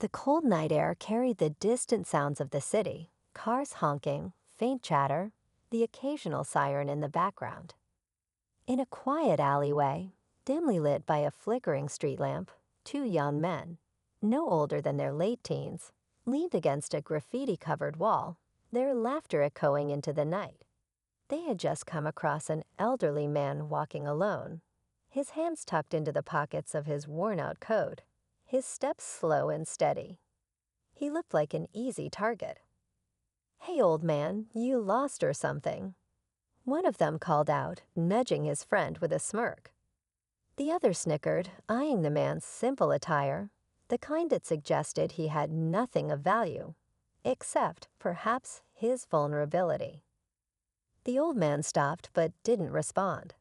The cold night air carried the distant sounds of the city, cars honking, faint chatter, the occasional siren in the background. In a quiet alleyway, dimly lit by a flickering street lamp, two young men, no older than their late teens, leaned against a graffiti-covered wall, their laughter echoing into the night. They had just come across an elderly man walking alone, his hands tucked into the pockets of his worn-out coat, his steps slow and steady. He looked like an easy target. "Hey, old man, you lost or something?" One of them called out, nudging his friend with a smirk. The other snickered, eyeing the man's simple attire, the kind that suggested he had nothing of value, except, perhaps, his vulnerability. The old man stopped but didn't respond.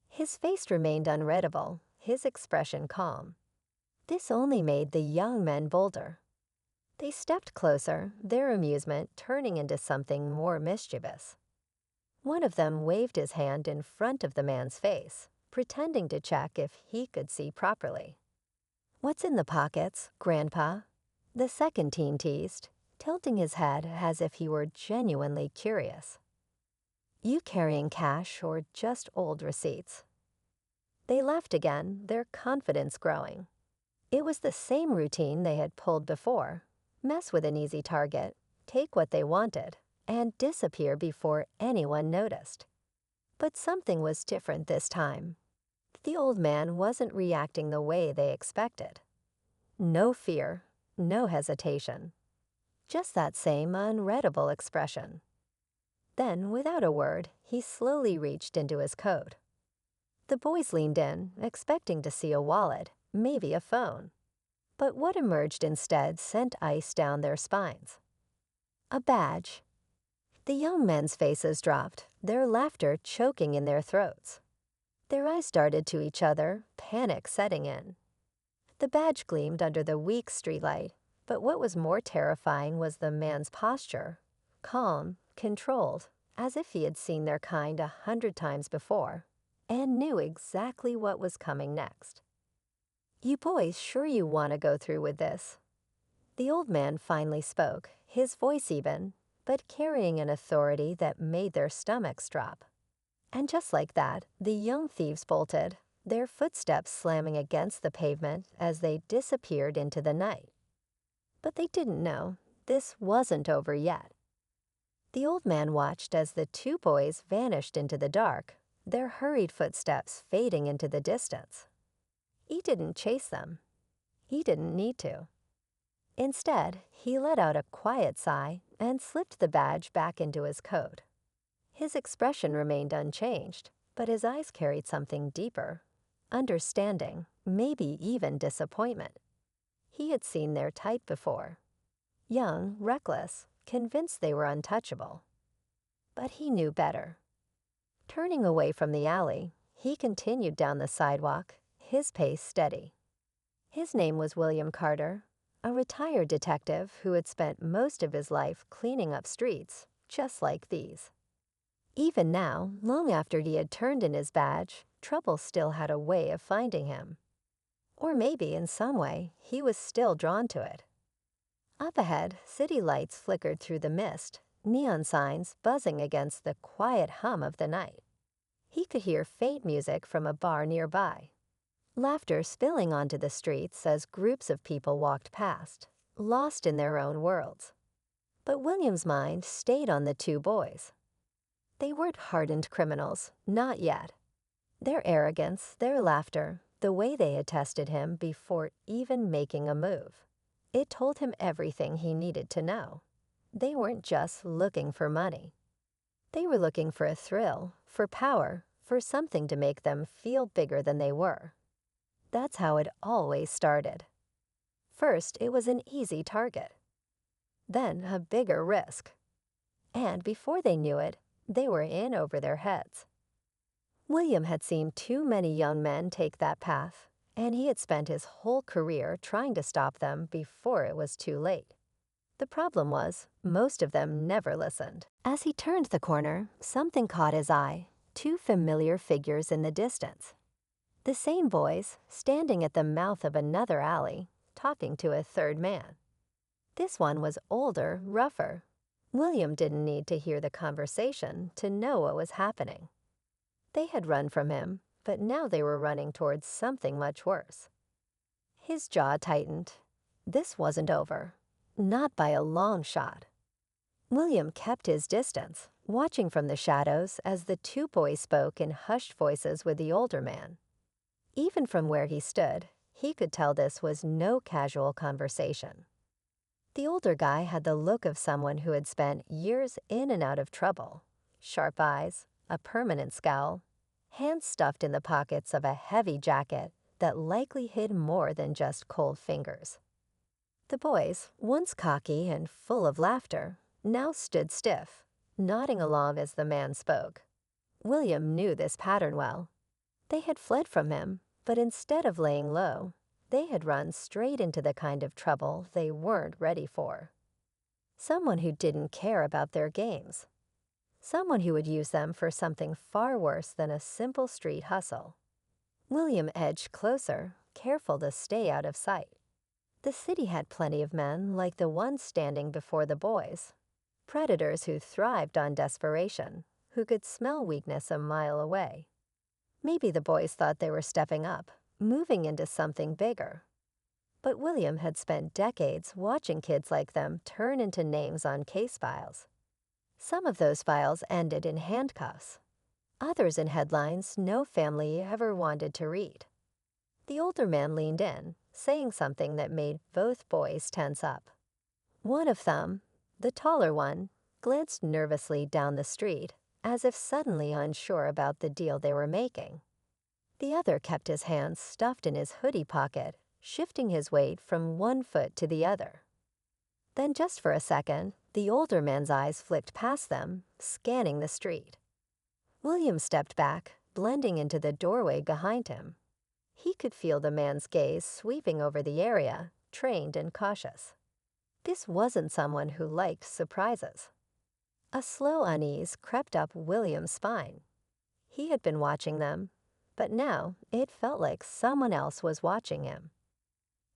His face remained unreadable, his expression calm. This only made the young men bolder. They stepped closer, their amusement turning into something more mischievous. One of them waved his hand in front of the man's face, pretending to check if he could see properly. "What's in the pockets, Grandpa?" the second teen teased, tilting his head as if he were genuinely curious. "You carrying cash or just old receipts?" They laughed again, their confidence growing. It was the same routine they had pulled before. Mess with an easy target, take what they wanted, and disappear before anyone noticed. But something was different this time. The old man wasn't reacting the way they expected. No fear, no hesitation. Just that same unreadable expression. Then, without a word, he slowly reached into his coat. The boys leaned in, expecting to see a wallet, maybe a phone. But what emerged instead sent ice down their spines. A badge. The young men's faces dropped, their laughter choking in their throats. Their eyes darted to each other, panic setting in. The badge gleamed under the weak streetlight, but what was more terrifying was the man's posture. Calm, controlled, as if he had seen their kind 100 times before, and knew exactly what was coming next. "You boys sure you want to go through with this?" The old man finally spoke, his voice even, but carrying an authority that made their stomachs drop. And just like that, the young thieves bolted, their footsteps slamming against the pavement as they disappeared into the night. But they didn't know, this wasn't over yet. The old man watched as the two boys vanished into the dark, their hurried footsteps fading into the distance. He didn't chase them. He didn't need to. Instead, he let out a quiet sigh and slipped the badge back into his coat. His expression remained unchanged, but his eyes carried something deeper. Understanding, maybe even disappointment. He had seen their type before. Young, reckless, convinced they were untouchable. But he knew better. Turning away from the alley, he continued down the sidewalk, his pace steady. His name was William Carter, a retired detective who had spent most of his life cleaning up streets, just like these. Even now, long after he had turned in his badge, trouble still had a way of finding him. Or maybe, in some way, he was still drawn to it. Up ahead, city lights flickered through the mist, neon signs buzzing against the quiet hum of the night. He could hear faint music from a bar nearby. Laughter spilling onto the streets as groups of people walked past, lost in their own worlds. But William's mind stayed on the two boys. They weren't hardened criminals, not yet. Their arrogance, their laughter, the way they had tested him before even making a move. It told him everything he needed to know. They weren't just looking for money. They were looking for a thrill, for power, for something to make them feel bigger than they were. That's how it always started. First, it was an easy target. Then, a bigger risk. And before they knew it, they were in over their heads. William had seen too many young men take that path, and he had spent his whole career trying to stop them before it was too late. The problem was, most of them never listened. As he turned the corner, something caught his eye, two familiar figures in the distance. The same boys, standing at the mouth of another alley, talking to a third man. This one was older, rougher. William didn't need to hear the conversation to know what was happening. They had run from him, but now they were running towards something much worse. His jaw tightened. This wasn't over. Not by a long shot. William kept his distance, watching from the shadows as the two boys spoke in hushed voices with the older man. Even from where he stood, he could tell this was no casual conversation. The older guy had the look of someone who had spent years in and out of trouble. Sharp eyes, a permanent scowl, hands stuffed in the pockets of a heavy jacket that likely hid more than just cold fingers. The boys, once cocky and full of laughter, now stood stiff, nodding along as the man spoke. William knew this pattern well. They had fled from him, but instead of laying low, they had run straight into the kind of trouble they weren't ready for. Someone who didn't care about their games. Someone who would use them for something far worse than a simple street hustle. William edged closer, careful to stay out of sight. The city had plenty of men like the one standing before the boys. Predators who thrived on desperation, who could smell weakness a mile away. Maybe the boys thought they were stepping up, moving into something bigger. But William had spent decades watching kids like them turn into names on case files. Some of those files ended in handcuffs, others in headlines no family ever wanted to read. The older man leaned in, saying something that made both boys tense up. One of them, the taller one, glanced nervously down the street, as if suddenly unsure about the deal they were making. The other kept his hands stuffed in his hoodie pocket, shifting his weight from one foot to the other. Then just for a second, the older man's eyes flicked past them, scanning the street. William stepped back, blending into the doorway behind him. He could feel the man's gaze sweeping over the area, trained and cautious. This wasn't someone who liked surprises. A slow unease crept up William's spine. He had been watching them, but now it felt like someone else was watching him.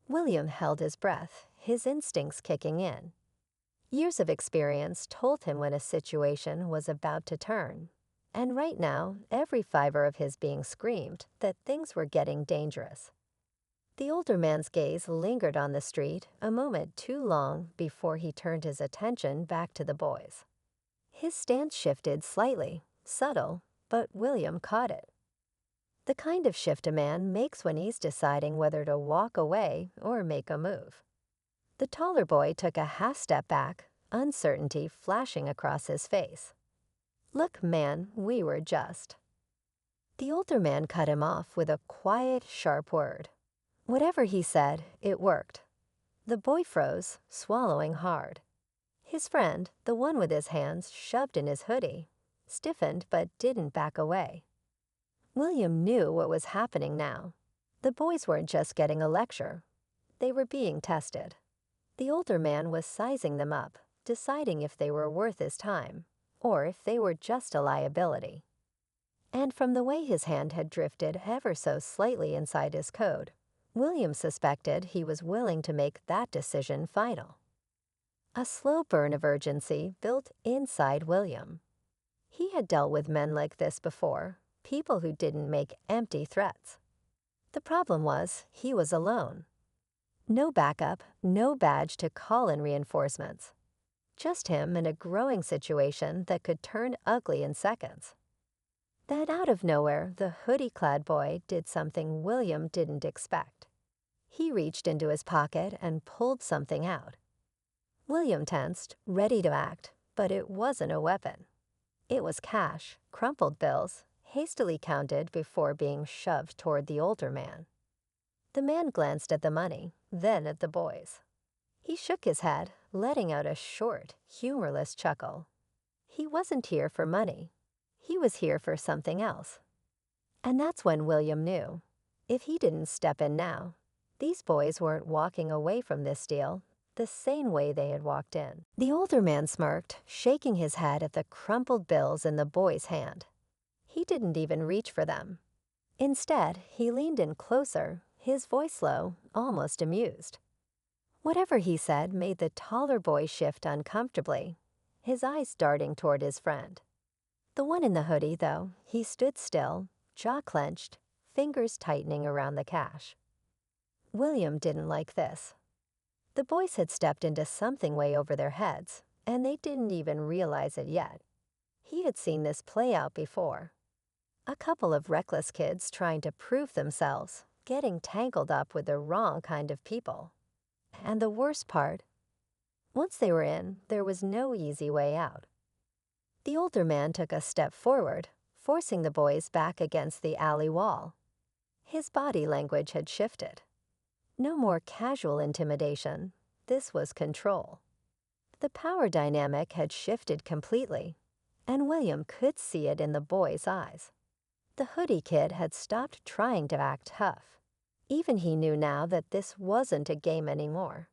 William held his breath, his instincts kicking in. Years of experience told him when a situation was about to turn, and right now every fiber of his being screamed that things were getting dangerous. The older man's gaze lingered on the street a moment too long before he turned his attention back to the boys. His stance shifted slightly, subtle, but William caught it. The kind of shift a man makes when he's deciding whether to walk away or make a move. The taller boy took a half step back, uncertainty flashing across his face. "Look, man, we were just." The older man cut him off with a quiet, sharp word. Whatever he said, it worked. The boy froze, swallowing hard. His friend, the one with his hands shoved in his hoodie, stiffened but didn't back away. William knew what was happening now. The boys weren't just getting a lecture. They were being tested. The older man was sizing them up, deciding if they were worth his time, or if they were just a liability. And from the way his hand had drifted ever so slightly inside his coat, William suspected he was willing to make that decision final. A slow burn of urgency built inside William. He had dealt with men like this before, people who didn't make empty threats. The problem was he was alone. No backup, no badge to call in reinforcements. Just him in a growing situation that could turn ugly in seconds. Then out of nowhere, the hoodie-clad boy did something William didn't expect. He reached into his pocket and pulled something out. William tensed, ready to act, but it wasn't a weapon. It was cash, crumpled bills, hastily counted before being shoved toward the older man. The man glanced at the money, then at the boys. He shook his head, letting out a short, humorless chuckle. He wasn't here for money. He was here for something else. And that's when William knew. If he didn't step in now, these boys weren't walking away from this deal the same way they had walked in. The older man smirked, shaking his head at the crumpled bills in the boy's hand. He didn't even reach for them. Instead, he leaned in closer, his voice low, almost amused. Whatever he said made the taller boy shift uncomfortably, his eyes darting toward his friend. The one in the hoodie, though, he stood still, jaw clenched, fingers tightening around the cash. William didn't like this. The boys had stepped into something way over their heads, and they didn't even realize it yet. He had seen this play out before. A couple of reckless kids trying to prove themselves, getting tangled up with the wrong kind of people. And the worst part, once they were in, there was no easy way out. The older man took a step forward, forcing the boys back against the alley wall. His body language had shifted. No more casual intimidation. This was control. The power dynamic had shifted completely, and William could see it in the boy's eyes. The hoodie kid had stopped trying to act tough. Even he knew now that this wasn't a game anymore.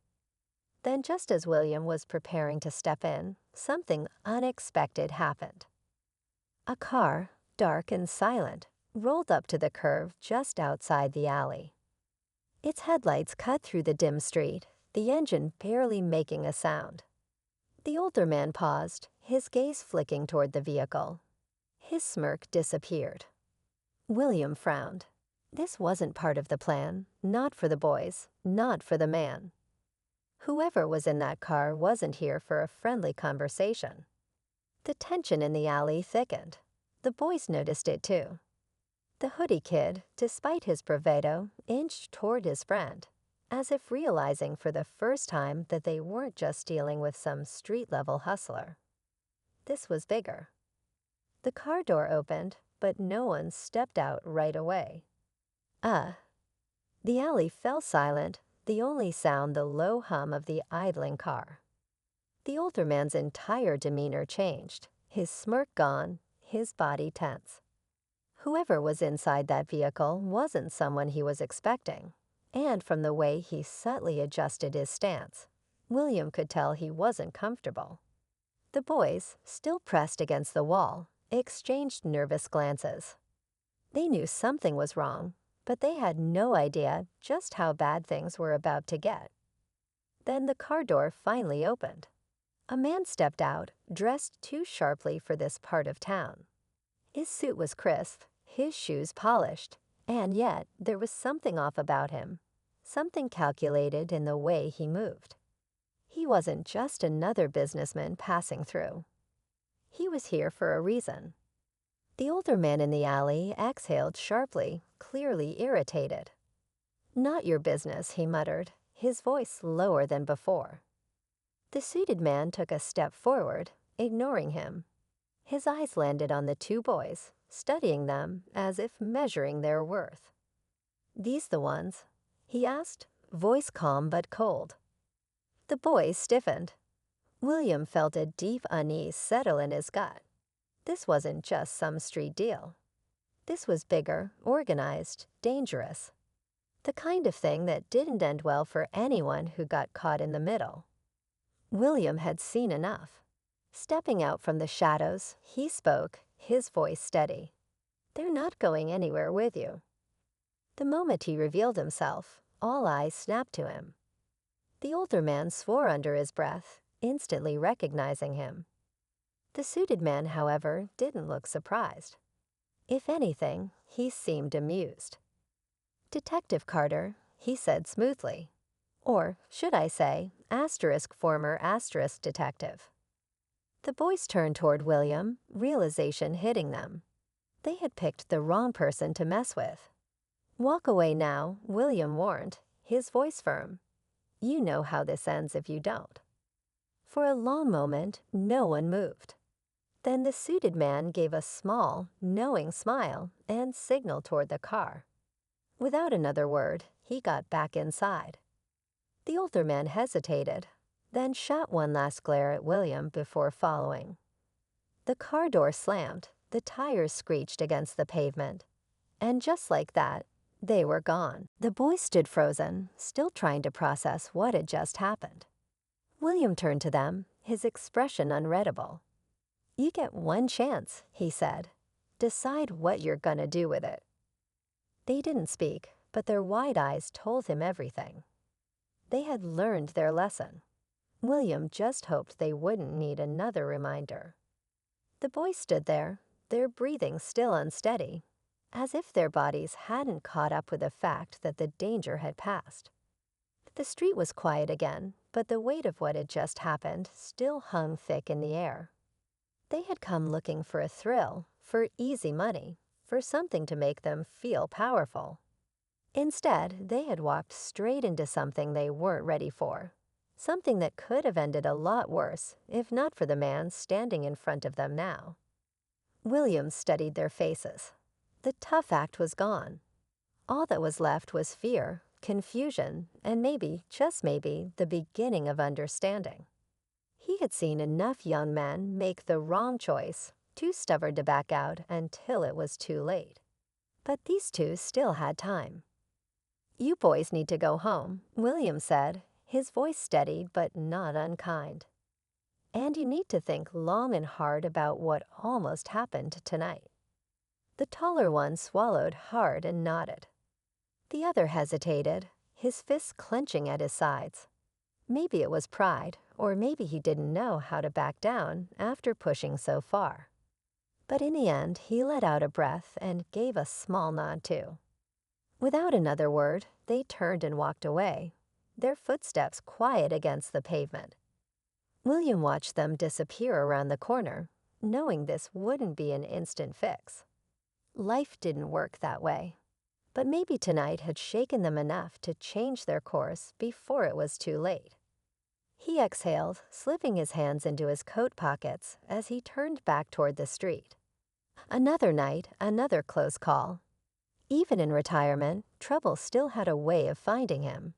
Then, just as William was preparing to step in, something unexpected happened. A car, dark and silent, rolled up to the curve just outside the alley. Its headlights cut through the dim street, the engine barely making a sound. The older man paused, his gaze flicking toward the vehicle. His smirk disappeared. William frowned. This wasn't part of the plan, not for the boys, not for the man. Whoever was in that car wasn't here for a friendly conversation. The tension in the alley thickened. The boys noticed it too. The hoodie kid, despite his bravado, inched toward his friend, as if realizing for the first time that they weren't just dealing with some street-level hustler. This was bigger. The car door opened, but no one stepped out right away. The alley fell silent, the only sound the low hum of the idling car. The older man's entire demeanor changed, his smirk gone, his body tense. Whoever was inside that vehicle wasn't someone he was expecting, and from the way he subtly adjusted his stance, William could tell he wasn't comfortable. The boys, still pressed against the wall, exchanged nervous glances. They knew something was wrong, but they had no idea just how bad things were about to get. Then the car door finally opened. A man stepped out, dressed too sharply for this part of town. His suit was crisp, his shoes polished, and yet there was something off about him, something calculated in the way he moved. He wasn't just another businessman passing through. He was here for a reason. The older man in the alley exhaled sharply, clearly irritated. "Not your business," he muttered, his voice lower than before. The suited man took a step forward, ignoring him. His eyes landed on the two boys, studying them as if measuring their worth. "These the ones?" he asked, voice calm but cold. The boys stiffened. William felt a deep unease settle in his gut. This wasn't just some street deal. This was bigger, organized, dangerous. The kind of thing that didn't end well for anyone who got caught in the middle. William had seen enough. Stepping out from the shadows, he spoke, his voice steady. "They're not going anywhere with you." The moment he revealed himself, all eyes snapped to him. The older man swore under his breath, instantly recognizing him. The suited man, however, didn't look surprised. If anything, he seemed amused. "Detective Carter," he said smoothly. Or, should I say, former detective. The boys turned toward William, realization hitting them. They had picked the wrong person to mess with. "Walk away now," William warned, his voice firm. "You know how this ends if you don't." For a long moment, no one moved. Then the suited man gave a small, knowing smile and signaled toward the car. Without another word, he got back inside. The older man hesitated, then shot one last glare at William before following. The car door slammed, the tires screeched against the pavement, and just like that, they were gone. The boy stood frozen, still trying to process what had just happened. William turned to them, his expression unreadable. "You get one chance," he said. "Decide what you're gonna do with it." They didn't speak, but their wide eyes told him everything. They had learned their lesson. William just hoped they wouldn't need another reminder. The boys stood there, their breathing still unsteady, as if their bodies hadn't caught up with the fact that the danger had passed. The street was quiet again, but the weight of what had just happened still hung thick in the air. They had come looking for a thrill, for easy money, for something to make them feel powerful. Instead, they had walked straight into something they weren't ready for, something that could have ended a lot worse if not for the man standing in front of them now. William studied their faces. The tough act was gone. All that was left was fear, confusion, and maybe, just maybe, the beginning of understanding. He had seen enough young men make the wrong choice, too stubborn to back out until it was too late. But these two still had time. "You boys need to go home," William said, his voice steady but not unkind. "And you need to think long and hard about what almost happened tonight." The taller one swallowed hard and nodded. The other hesitated, his fists clenching at his sides. Maybe it was pride, or maybe he didn't know how to back down after pushing so far. But in the end, he let out a breath and gave a small nod too. Without another word, they turned and walked away, their footsteps quiet against the pavement. William watched them disappear around the corner, knowing this wouldn't be an instant fix. Life didn't work that way. But maybe tonight had shaken them enough to change their course before it was too late. He exhaled, slipping his hands into his coat pockets as he turned back toward the street. Another night, another close call. Even in retirement, trouble still had a way of finding him.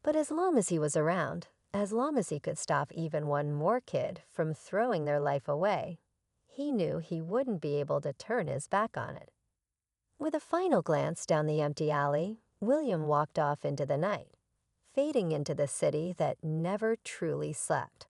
But as long as he was around, as long as he could stop even one more kid from throwing their life away, he knew he wouldn't be able to turn his back on it. With a final glance down the empty alley, William walked off into the night, fading into the city that never truly slept.